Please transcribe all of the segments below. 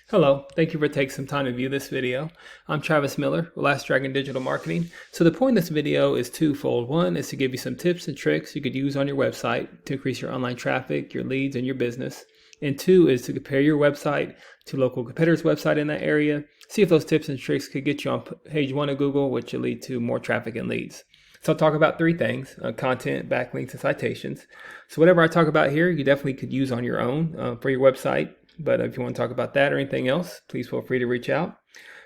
Hello, thank you for taking some time to view this video. I'm Travis Miller with Last Dragon Digital Marketing. So the point of this video is twofold. One is to give you some tips and tricks you could use on your website to increase your online traffic, your leads, and your business. And two is to compare your website to local competitors' website in that area. See if those tips and tricks could get you on page one of Google, which will lead to more traffic and leads. So I'll talk about three things: content, backlinks, and citations. So whatever I talk about here, you definitely could use on your own for your website. But if you want to talk about that or anything else, please feel free to reach out.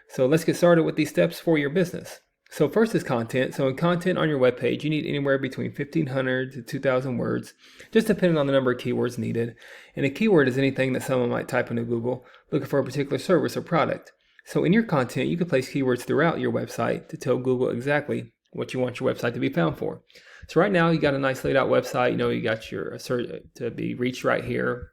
So let's get started with these steps for your business. So first is content. So in content on your webpage, you need anywhere between 1,500 to 2,000 words, just depending on the number of keywords needed. And a keyword is anything that someone might type into Google looking for a particular service or product. So in your content, you can place keywords throughout your website to tell Google exactly what you want your website to be found for. So right now, you got a nice laid out website. You got your search to be reached right here.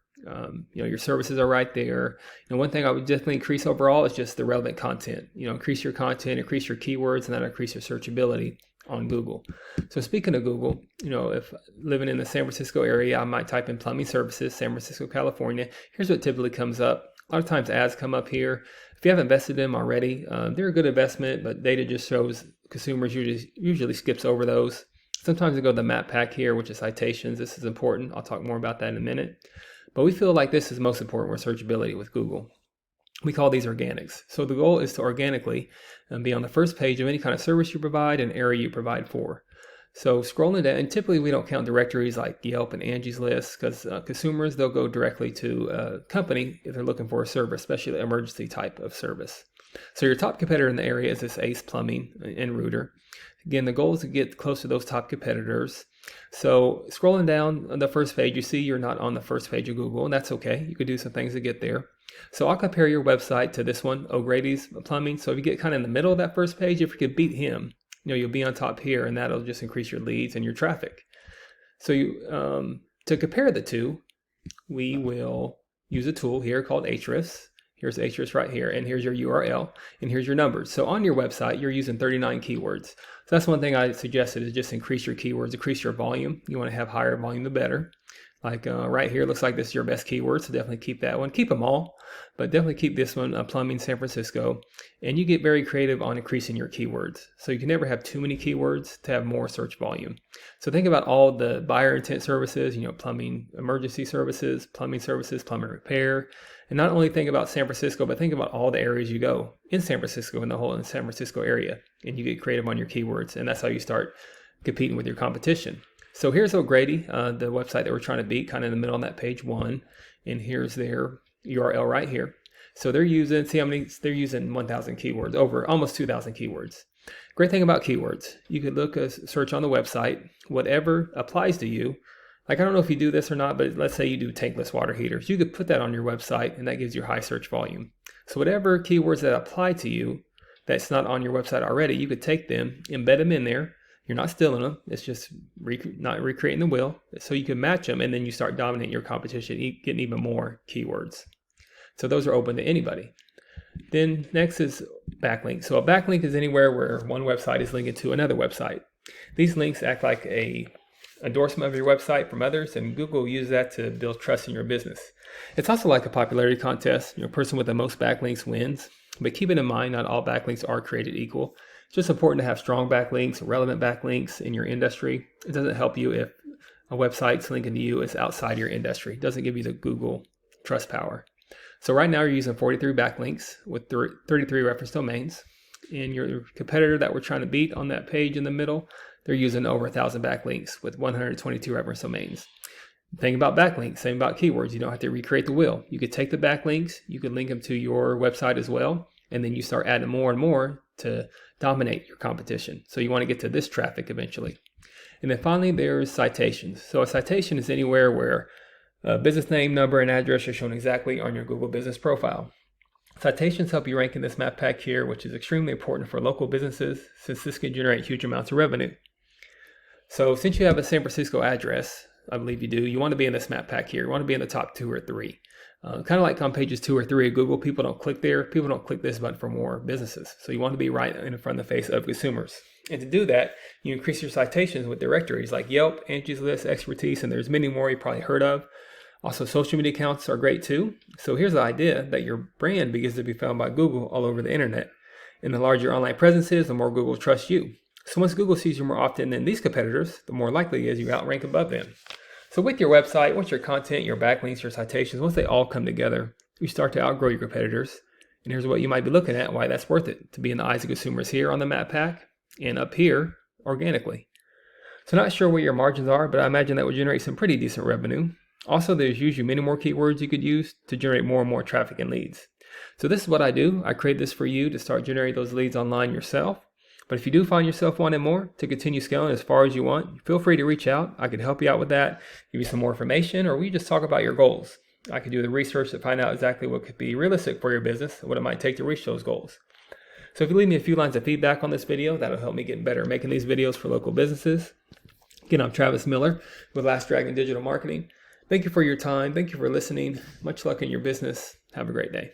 Your services are right there. One thing I would definitely increase overall is just the relevant content. Increase your content, increase your keywords, and then increase your searchability on Google. So speaking of Google, if living in the San Francisco area, I might type in plumbing services, San Francisco, California. Here's what typically comes up. A lot of times ads come up here. If you haven't invested in them already, they're a good investment, but data just shows consumers usually skips over those. Sometimes they go to the map pack here, which is citations. This is important. I'll talk more about that in a minute. But we feel like this is most important with searchability with Google. We call these organics. So the goal is to organically be on the first page of any kind of service you provide and area you provide for. So scrolling down, and typically we don't count directories like Yelp and Angie's List because consumers, they'll go directly to a company if they're looking for a service, especially the emergency type of service. So your top competitor in the area is this Ace Plumbing and Rooter. Again, the goal is to get close to those top competitors. So scrolling down on the first page, you see you're not on the first page of Google, and that's okay. You could do some things to get there. So I'll compare your website to this one, O'Grady's Plumbing. So if you get kind of in the middle of that first page, if you could beat him, you'll be on top here, and that'll just increase your leads and your traffic. So to compare the two, we will use a tool here called Ahrefs. Here's Ahrefs right here, and here's your URL, and here's your numbers. So on your website, you're using 39 keywords. So that's one thing I suggested is just increase your keywords, increase your volume. You want to have higher volume, the better. Like right here, looks like this is your best keyword, so definitely keep that one. Keep them all, but definitely keep this one, plumbing San Francisco. And you get very creative on increasing your keywords. So you can never have too many keywords to have more search volume. So think about all the buyer intent services, plumbing emergency services, plumbing repair. And not only think about San Francisco, but think about all the areas you go in San Francisco, in the whole San Francisco area. And you get creative on your keywords. And that's how you start competing with your competition. So here's O'Grady, the website that we're trying to beat, kind of in the middle on that page one. And here's their URL right here. So they're using, they're using 1,000 keywords, over almost 2,000 keywords. Great thing about keywords, you could look a search on the website, whatever applies to you. Like, I don't know if you do this or not, but let's say you do tankless water heaters. You could put that on your website, and that gives you high search volume. So whatever keywords that apply to you that's not on your website already, you could take them, embed them in there. You're not stealing them. It's just not recreating the wheel. So you can match them, and then you start dominating your competition, getting even more keywords. So those are open to anybody. Then next is backlinks. So a backlink is anywhere where one website is linking to another website. These links act like a endorsement of your website from others, and Google uses that to build trust in your business. It's also like a popularity contest. Person with the most backlinks wins. But keep it in mind, not all backlinks are created equal. It's just important to have strong backlinks, relevant backlinks in your industry. It doesn't help you if a website's linking to you is outside your industry. It doesn't give you the Google trust power. So right now you're using 43 backlinks with 33 reference domains. And your competitor that we're trying to beat on that page in the middle, they're using over 1,000 backlinks with 122 reference domains. The thing about backlinks, same about keywords, you don't have to recreate the wheel. You could take the backlinks, you could link them to your website as well, and then you start adding more and more to dominate your competition. So you want to get to this traffic eventually. And then finally, there's citations. So a citation is anywhere where a business name, number, and address are shown exactly on your Google business profile. Citations help you rank in this map pack here, which is extremely important for local businesses since this can generate huge amounts of revenue. So since you have a San Francisco address, I believe you do, you want to be in this map pack here. You want to be in the top 2 or 3. Kind of like on pages 2 or 3 of Google, people don't click there. People don't click this button for more businesses. So you want to be right in front of the face of consumers. And to do that, you increase your citations with directories like Yelp, Angie's List, Expertise, and there's many more you probably heard of. Also, social media accounts are great too. So here's the idea that your brand begins to be found by Google all over the internet. And the larger your online presence is, the more Google trusts you. So once Google sees you more often than these competitors, the more likely it is you outrank above them. So with your website, once your content, your backlinks, your citations, once they all come together, you start to outgrow your competitors. And here's what you might be looking at, why that's worth it, to be in the eyes of consumers here on the map pack and up here organically. So not sure where your margins are, but I imagine that would generate some pretty decent revenue. Also, there's usually many more keywords you could use to generate more and more traffic and leads. So this is what I do. I create this for you to start generating those leads online yourself. But if you do find yourself wanting more to continue scaling as far as you want, feel free to reach out. I can help you out with that, give you some more information, or we just talk about your goals. I can do the research to find out exactly what could be realistic for your business and what it might take to reach those goals. So if you leave me a few lines of feedback on this video, that'll help me get better at making these videos for local businesses. Again, I'm Travis Miller with Last Dragon Digital Marketing. Thank you for your time. Thank you for listening. Much luck in your business. Have a great day.